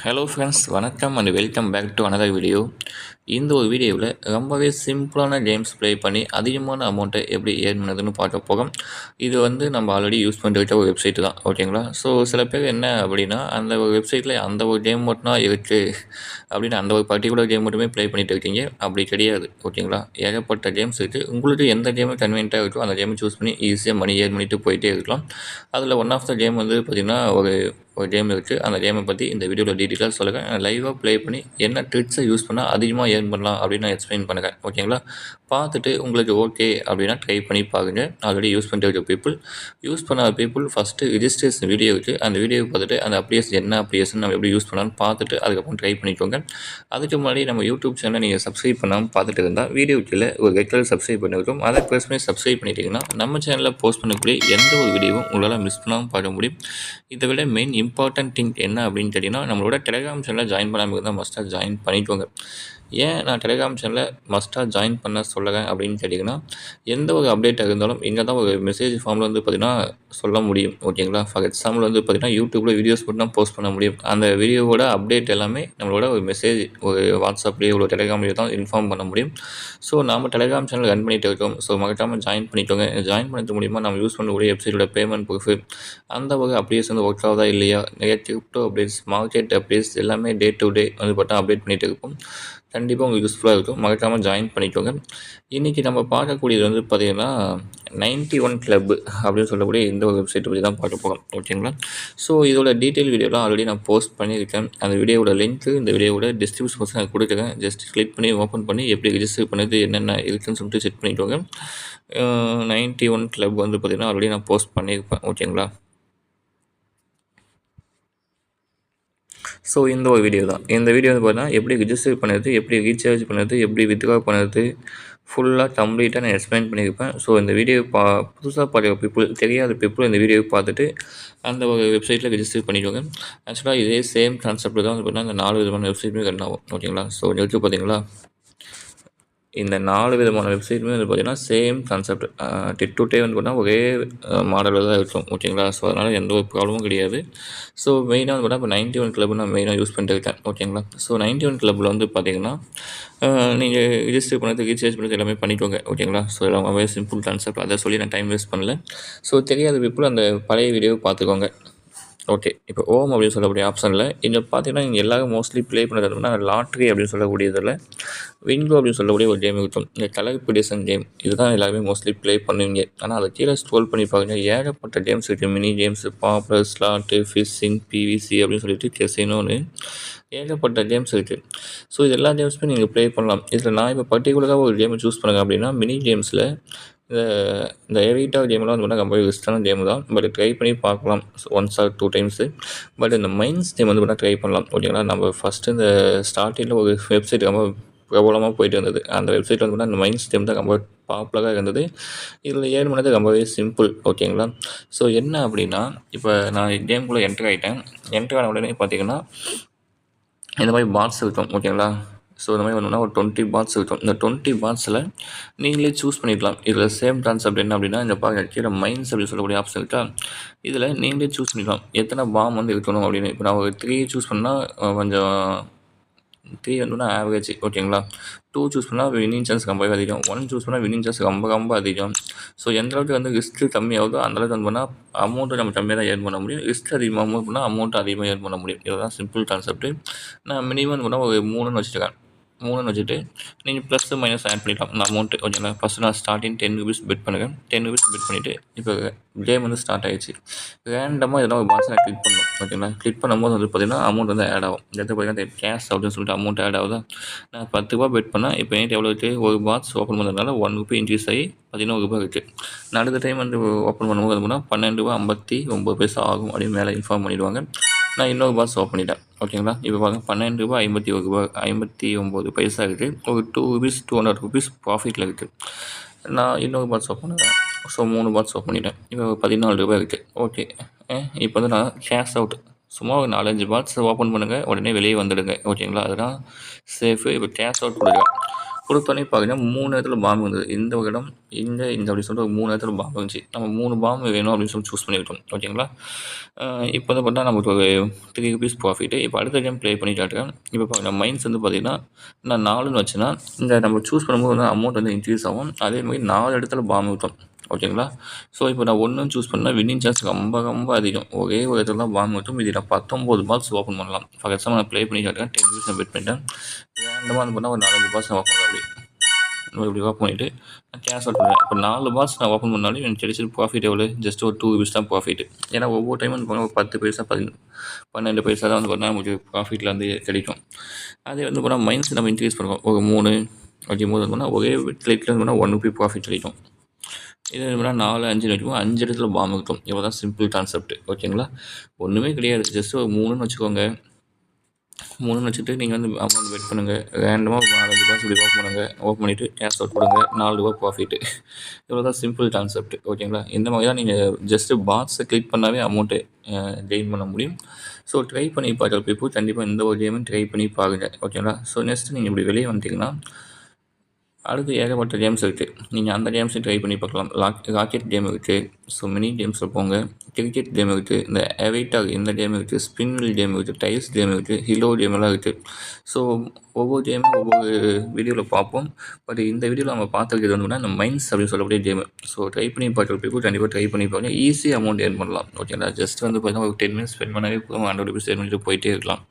Hello friends, வணக்கம் and welcome back to another video. இந்த ஒரு வீடியோவில் ரொம்பவே சிம்பிளான கேம்ஸ் ப்ளே பண்ணி அதிகமான அமௌண்ட்டை எப்படி ஏர்ன் பண்ணுறதுன்னு பார்க்க போகிறோம். இது நம்ம ஆல்ரெடி யூஸ் பண்ணிட்டு ஒரு வெப்சைட்டு தான், ஓகேங்களா? ஸோ சில பேர் என்ன அப்படின்னா, அந்த ஒரு வெப்சைட்டில் அந்த ஒரு கேம் மட்டும் தான் இருக்குது அப்படின்னு அந்த ஒரு பர்டிகுலர் கேம் மட்டுமே ப்ளே பண்ணிட்டு இருக்கீங்க. அப்படி கிடையாது, ஓகேங்களா? ஏகப்பட்ட கேம்ஸ் இருக்குது. உங்களுக்கு எந்த கேமு கன்வீனியன்ட்டாக இருக்கோ அந்த கேமை சூஸ் பண்ணி ஈஸியாக மணி ஏர்ன் பண்ணிட்டு போயிட்டே இருக்கலாம். அதில் ஒன் ஆஃப் த கேம் பார்த்திங்கன்னா ஒரு கேம் இருக்குது. அந்த கேமை பற்றி இந்த வீடியோவில் டீட்டெயிலாக சொல்லுங்கள். லைவாக ப்ளே பண்ணி என்ன ட்ரிக்ஸை யூஸ் பண்ணால் அதிகமாக ஏர்ன் பண்ணலாம் அப்படின்னு நான் எக்ஸ்பிளைன் பண்ணுறேன், ஓகேங்களா? பார்த்துட்டு உங்களுக்கு ஓகே அப்படின்னா ட்ரை பண்ணி பாருங்கள். ஆல்ரெடி யூஸ் பண்ணிட்டு இருக்க பீப்புள், யூஸ் பண்ணாத பீப்புள் ஃபஸ்ட்டு ரிஜிஸ்ட்ரேஷன் வீடியோ இருக்குது. அந்த வீடியோ பார்த்துட்டு அந்த அப்ளிகேஷன் என்ன அப்ளிகேஷன் நம்ம எப்படி யூஸ் பண்ணலாம்னு பார்த்துட்டு அதுக்கப்புறம் ட்ரை பண்ணிக்கோங்க. அதுக்கு முன்னாடி நம்ம யூடியூப் சேனலை நீங்கள் சப்ஸ்கிரைப் பண்ணாமல் பார்த்துட்டு இருந்தால் வீடியோ கீழே ஒரு ரெட் கலர் சப்ஸ்கிரைப் பண்ணிருக்கோம். அதை ப்ரெஸ் பண்ணி சப்ஸ்கிரைப் பண்ணிட்டீங்கன்னா நம்ம சேனலில் போஸ்ட் பண்ணக்கூடிய எந்த ஒரு வீடியோவும் உங்களால் மிஸ் பண்ணாமல் பார்க்க முடியும். இதை விட மெயின் இம்பார்ட்டன்ட் திங் என்ன அப்படின்னு கேட்டிங்கன்னா, நம்மளோட டெலிகிராம் சேனலில் ஜாயின் பண்ணாமல் இருந்தால் மஸ்ட்டாக ஜாயின் பண்ணிக்கோங்க. ஏன் நான் டெலிகிராம் சேனலில் மஸ்ட்டாக ஜாயின் பண்ண சொல்லுறேன் அப்படின்னு கேட்டிங்கன்னா, எந்த ஒரு அப்டேட்டாக இருந்தாலும் இங்கே தான் ஒரு மெசேஜ் ஃபார்மில் பார்த்திங்கன்னா சொல்ல முடியும், ஓகேங்களா? ஃபார் எக்ஸாம்பிள் பார்த்திங்கன்னா யூடியூப்பில் வீடியோஸ் மட்டும் தான் போஸ்ட் பண்ண முடியும். அந்த வீடியோவோட அப்டேட் எல்லாமே நம்மளோட ஒரு மெசேஜ் ஒரு வாட்ஸ்அப்லேயோ ஒரு டெலிகிராம்லேயோ தான் இன்ஃபார்ம் பண்ண முடியும். ஸோ நாம் டெலிகிராம் சேனல் ரன் பண்ணிகிட்டு இருக்கோம். ஸோ மறக்காமல் ஜாயின் பண்ணிக்கோங்க. ஜாயின் பண்ணுறது மூலிமா நம்ம யூஸ் பண்ணக்கூடிய வெப்சைட்டோட பேமெண்ட் ப்ரூஃபு, அந்த ஒரு அப்ளிகேஷன் ஒர்க் ஆகுதா இல்லையா, நிறைய கிரிப்டோ அப்டேட்ஸ், மார்க்கெட் அப்டேட்ஸ் எல்லாமே டே டு டே பார்த்தா அப்டேட் பண்ணிகிட்டு இருக்கும். கண்டிப்பாக உங்களுக்கு யூஸ்ஃபுல்லாக இருக்கும். மறக்காமல் ஜாயின் பண்ணிக்கோங்க. இன்றைக்கி நம்ம பார்க்கக்கூடியது பார்த்திங்கன்னா 91 கிளப் அப்படின்னு சொல்லக்கூடிய இந்த ஒரு வெப்சைட்டை பற்றி தான் பார்க்க போகிறோம், ஓகேங்களா? ஸோ இதோட டீட்டெயில் வீடியோலாம் ஆல்ரெடி நான் போஸ்ட் பண்ணியிருக்கேன். அந்த வீடியோட லிங்க்கு இந்த வீடியோட டிஸ்கிரிப்ஷன் பாக்ஸில் நான் கொடுக்குறேன். ஜஸ்ட் கிளிக் பண்ணி ஓப்பன் பண்ணி எப்படி ரிஜிஸ்டர் பண்ணுறது என்னென்ன இருக்குதுன்னு சொல்லிட்டு செக் பண்ணிக்கோங்க. 91 கிளப் பார்த்திங்கன்னா ஆல்ரெடி நான் போஸ்ட் பண்ணியிருப்பேன், ஓகேங்களா? ஸோ இந்த ஒரு வீடியோ தான். இந்த வீடியோ பார்த்தீங்கன்னா எப்படி ரிஜிஸ்டர் பண்ணுறது, எப்படி ரீசார்ஜ் பண்ணுறது, எப்படி வித்ட்ரா பண்ணுறது, ஃபுல்லாக கம்ப்ளீட்டாக நான் எக்ஸ்பிளைன் பண்ணியிருப்பேன். ஸோ இந்த வீடியோ புதுசாக பார்க்குற பீப்புள், தெரியாத பீப்புள் இந்த வீடியோவை பார்த்துட்டு அந்த ஒரு வெப்சைட்டில் ரிஜிஸ்டர் பண்ணிக்கோங்க. ஆக்சுவலாக இதே சேம் கான்செப்ட் தான் பார்த்தீங்கன்னா இந்த 4 விதமான வெப்சைட்டுமே ரன் ஆகும், ஓகேங்களா? ஸோ இருக்குது பார்த்தீங்களா, இந்த 4 விதமான வெப்சைட்டுமே பார்த்திங்கன்னா சேம் கான்செப்ட், டெட் டு டே பார்த்தீங்கன்னா ஒரே மாடலில் தான் இருக்கும், ஓகேங்களா? ஸோ அதனால் எந்த ஒரு ப்ராப்ளமும் கிடையாது. ஸோ மெயினாக பார்த்தா இப்போ 91 கிளப் நான் மெயினாக யூஸ் பண்ணிட்டு இருக்கேன், ஓகேங்களா? ஸோ 91 கிளப்பில் பார்த்திங்கன்னா நீங்கள் ரிஜிஸ்டர் பண்ணுறது, ரீசார்ஜ் பண்ணுறது எல்லாமே பண்ணிக்கோங்க, ஓகேங்களா? ஸோ எல்லாமே சிம்பிள் கான்செப்ட், அதை சொல்லி நான் டைம் வேஸ்ட் பண்ணல. ஸோ தெரியாத பீப்புள் அந்த பழைய வீடியோவை பார்த்துக்கோங்க. ஓகே, இப்போ ஓம் அப்படின்னு சொல்லக்கூடிய ஆப்ஷனில் இங்கே பார்த்தீங்கன்னா நீங்கள் எல்லாரும் மோஸ்ட்லி ப்ளே பண்ணுறது அப்படின்னா லாட்ரி அப்படின்னு சொல்லக்கூடியதில் விங்கோ அப்படின்னு சொல்லக்கூடிய ஒரு கேம் இருக்கும். இந்த கலர் பிடிஷன் கேம் இதுதான் எல்லாருமே மோஸ்ட்லி ப்ளே பண்ணுவீங்க. ஆனால் அதை கீழே ஸ்க்ரோல் பண்ணி பாருங்க, ஏகப்பட்ட கேம்ஸ் இருக்குது. Mini games, popular, slot, fishing, பிவிசி அப்படின்னு சொல்லிட்டு கெசினோன்னு ஏகப்பட்ட கேம்ஸ் இருக்குது. ஸோ இது எல்லா கேம்ஸுமே நீங்கள் ப்ளே பண்ணலாம். இதில் நான் இப்போ பர்டிகுலராக ஒரு கேமை சூஸ் பண்ணுங்க அப்படின்னா மினி கேம்ஸில் இந்த எவிட்டா கேம்லாம் ரொம்ப ரிஸ்டான கேம் தான். பட் ட்ரை பண்ணி பார்க்கலாம் ஒன்ஸ் ஆர் 2 டைம்ஸு. பட் இந்த மைன்ஸ் கேம் ட்ரை பண்ணலாம், ஓகேங்களா? நம்ம ஃபஸ்ட்டு இந்த ஸ்டார்டிங்கில் ஒரு வெப்சைட் ரொம்ப பிரபலமாக போயிட்டு இருந்தது. அந்த வெப்சைட்டில் அந்த மைன்ஸ் கேம் தான் ரொம்ப பாப்புலராக இருந்தது. இதில் ஏர்ன் பண்ணது ரொம்பவே சிம்பிள், ஓகேங்களா? ஸோ என்ன அப்படின்னா, இப்போ நான் கேம்குள்ளே என்ட்ரு ஆகிட்டேன். என்ட்ரு ஆன உடனே பார்த்தீங்கன்னா இந்த மாதிரி பாட்ஸ் இருக்கும், ஓகேங்களா? ஸோ இந்த மாதிரி ஒன்றுனா ஒரு 20 பாட்ஸ் இருக்கும். இந்த 20 பாட்ஸில் நீங்களே சூஸ் பண்ணிக்கலாம். இதில் சேம் கான்செப்ட் என்ன அப்படின்னா, இந்த பாருங்க கீழே மைன்ஸ் அப்படின்னு சொல்லக்கூடிய ஆப்ஷன் இருக்கா, இதில் நீங்களே சூஸ் பண்ணிக்கலாம் எத்தனை பாம் இருக்கணும் அப்படின்னு. இப்போ நான் ஒரு 3 சூஸ் பண்ணால் கொஞ்சம் 3 ஆவரேஜ், ஓகேங்களா? 2 சூஸ் பண்ணால் வின்னிங் சான்ஸ் ரொம்பவே அதிகம். 1 சூஸ் பண்ணால் வின்னிங் சான்ஸ் ரொம்ப அதிகம். ஸோ எந்த அளவுக்கு ரிஸ்க் கம்மியாகுதோ அந்தளவுக்கு பண்ணால் அமௌண்ட்டை நம்ம கம்மியாக தான் ஏர்ன் பண்ண முடியும். ரிஸ்க் அதிகமாக பண்ணால் அமௌண்ட்டு அதிகமாக ஏர்ன் பண்ண முடியும். இதுதான் சிம்பிள் கான்செப்ட்டு. நான் மினிமம் பண்ணால் ஒரு 3ன்னு வச்சுருக்கேன். 3ன்னு வச்சுட்டு நீங்கள் ப்ளஸ் மைனஸ் ஆட் பண்ணிக்கலாம் அந்த அமௌண்ட்டு, ஓகேங்களா? ஃபஸ்ட்டு நான் ஸ்டார்டிங் 10 ருபீஸ் பெட் பண்ணுறேன். 10 ருபீஸ் பெட் பண்ணிவிட்டு இப்போ கேம் ஸ்டார்ட் ஆகிடுச்சு. ரேண்டமாக எதனா ஒரு பாக்ஸ் நான் கிளிக் பண்ணணும், ஓகேங்களா? கிளிக் பண்ணும்போது பார்த்திங்கன்னா அமௌண்ட் ஆட் ஆகும். எடுத்து பார்த்தீங்கன்னா கேஷ் அப்படின்னு சொல்லிட்டு அமௌண்ட் ஆட் ஆகுதா. நான் 10 ரூபா பெட் பண்ணால் இப்போ என்கிட்ட எவ்வளோ இருக்குது, ஒரு பாக்ஸ் ஓப்பன் பண்ணுறதுனால 1 ரூபி இன்க்ரீஸ் ஆகி 11 ரூபா இருக்குது. நான் அடுத்த டைம் ஓப்பன் பண்ணும்போது அப்படின்னா 12 ரூபா 59 பைசா ஆகும் அப்படின்னு மேலே இன்ஃபார்ம் பண்ணிவிடுவாங்க. நான் இன்னொரு பாக்ஸ் ஓப்பன் பண்ணிட்டேன், ஓகேங்களா? இப்போ பாருங்கள் 12 ரூபா 51 ரூபா 59 பைசா இருக்குது. ஒரு 2 ருபீஸ் 200 ருபீஸ் ப்ராஃபிட்டில் இருக்குது. நான் இன்னொரு பாக்ஸ் ஓப்பன் பண்ணுறேன். ஸோ 3 பாக்ஸ் ஓப்பன் பண்ணிட்டேன். இப்போ 14 ரூபா இருக்குது. ஓகே, இப்போ நான் கேஷ் அவுட் சும்மா ஒரு 4-5 பாக்ஸ் ஓப்பன் பண்ணுங்கள், உடனே வெளியே வந்துடுங்க, ஓகேங்களா? அதுதான் சேஃபு. இப்போ கேஷ் அவுட் கொடுத்தோன்னே பார்த்தீங்கன்னா 3 இடத்துல பாம்பு வந்தது. இந்த ஒரு இடம், இங்க, இங்க அப்படி சொல்லிட்டு ஒரு 3 இடத்துல பாம்பு இருந்துச்சு. நம்ம 3 பாம்பு வேணும் அப்படின்னு சொல்லி சூஸ் பண்ணிக்கிட்டோம். ஓகேங்களா? இப்போ வந்து பார்த்தா நமக்கு ஒரு ₹3 ப்ராஃபிட்டு. இப்போ அடுத்த கேம் ப்ளே பண்ணி காட்டுறேன். இப்போ பாருங்க மைன்ஸ் வந்து பார்த்தீங்கன்னா, நான் 4ன்னு வச்சேன்னா, இந்த நம்ம சூஸ் பண்ணும்போது வந்து அமௌண்ட் வந்து இன்க்ரீஸ் ஆகும். அதேமாதிரி 4 இடத்துல பாம்பு விட்டோம். ஓகேங்களா? ஸோ இப்போ நான் 1ன்னு சூஸ் பண்ணால் வின்னிங் சான்ஸ் ரொம்ப ரொம்ப அதிகம். ஒரே ஒரு இடத்துல தான் பாம்பு விட்டும். மீதி நான் 19 பால்ஸ் ஓப்பன் பண்ணலாம். ஃபார் எக்ஸாம்பிள் நான் ப்ளே பண்ணி காட்டுறேன். 10 நான் பெட் பண்ணிட்டேன். ரேண்டமாக வந்து பண்ணால் ஒரு 4 பால்ஸ் நான் ஓப்பன் பண்ணலாம். அப்படி இப்படி ஓப்பன் பண்ணிவிட்டு நான் கேஷ் அவுட் பண்ணுவேன். இப்போ 4 பால்ஸ் நான் ஓப்பன் பண்ணாலும் எனக்கு கிடைச்சது ப்ராஃபிட் எவ்வளோ? ஜஸ்ட் ஒரு ₹2 தான் ப்ராஃபிட். ஏன்னா ஒவ்வொரு டைமும் வந்து போனால் ஒரு 10 பைசா 12 பைசா தான் வந்து பண்ணால் நமக்கு ப்ராஃபிட்டில் வந்து கிடைக்கும். அதே வந்து போனால் மைன்ஸ் நம்ம இன்க்ரீஸ் பண்ணுவோம். ஒரு 3 அப்படிங்கும்போது வந்து போனால் ஒரே லைட்டில் வந்து போனால் ₹1 ப்ராஃபிட் கிடைக்கும். இது என்ன 4, 5 வைக்கும் 5 இடத்துல பாம்பு இருக்கும். இவ்வளோ தான் சிம்பிள் கான்செப்ட். ஓகேங்களா? ஒன்றுமே கிடையாது. ஜஸ்ட் ஒரு 3ன்னு வச்சுக்கோங்க. 3ன்னு வச்சுட்டு நீங்கள் வந்து அமௌண்ட் பெட் பண்ணுங்கள். ரேண்டமாக ஒரு 4-5 பால்ஸ் இப்படி ஓப்பன் பண்ணுங்கள். ஓப்பன் பண்ணிவிட்டு கேஷ் அவுட் கொடுங்க. ₹4 ப்ராஃபிட்டு. இவ்வளோ தான் சிம்பிள் கான்செப்ட். ஓகேங்களா? இந்த மாதிரி தான் நீங்கள் ஜஸ்ட்டு பாக்ஸை கிளிக் பண்ணாவே அமௌண்ட்டு கெயின் பண்ண முடியும். ஸோ ட்ரை பண்ணி பார்க்குற பீப்புள் கண்டிப்பாக இந்த ஒரு கேமும் ட்ரை பண்ணி பாருங்கள். ஓகேங்களா? ஸோ நெக்ஸ்ட்டு நீங்கள் இப்படி வெளியே வந்துட்டிங்கன்னா அடுத்து ஏகப்பட்ட கேம்ஸ் இருக்குது. நீங்கள் அந்த கேம்ஸையும் ட்ரை பண்ணி பார்க்கலாம். ராக்கெட் கேம் இருக்குது. ஸோ மினி கேம்ஸில் போங்க. கிரிக்கெட் கேம் இருக்குது. இந்த எவைட்டாக் இந்த கேம் இருக்குது. ஸ்பின் வீல் கேம் இருக்குது. டைல்ஸ் கேம் இருக்குது. ஹிலோ கேமெல்லாம் இருக்குது. ஸோ ஒவ்வொரு கேமும் ஒவ்வொரு வீடியோவில் பார்ப்போம். பட் இந்த வீடியோவில் நம்ம பார்த்துருக்கிறது வந்து இந்த மைன்ஸ் அப்படின்னு சொல்லக்கூடிய கேமு. ஸோ ட்ரை பண்ணி பார்க்குற பீப்புள் கண்டிப்பாக ட்ரை பண்ணி பாருங்கள். ஈஸியாக அமௌண்ட் ஏர்ன் பண்ணலாம். ஓகேங்களா? ஜஸ்ட் வந்து பார்த்தீங்கன்னா ஒரு 10 மினிட்ஸ் ஸ்பெண்ட் பண்ணாவே போதும் ₹100 ஏர்ன் பண்ணிட்டு போயிட்டே இருக்கலாம்.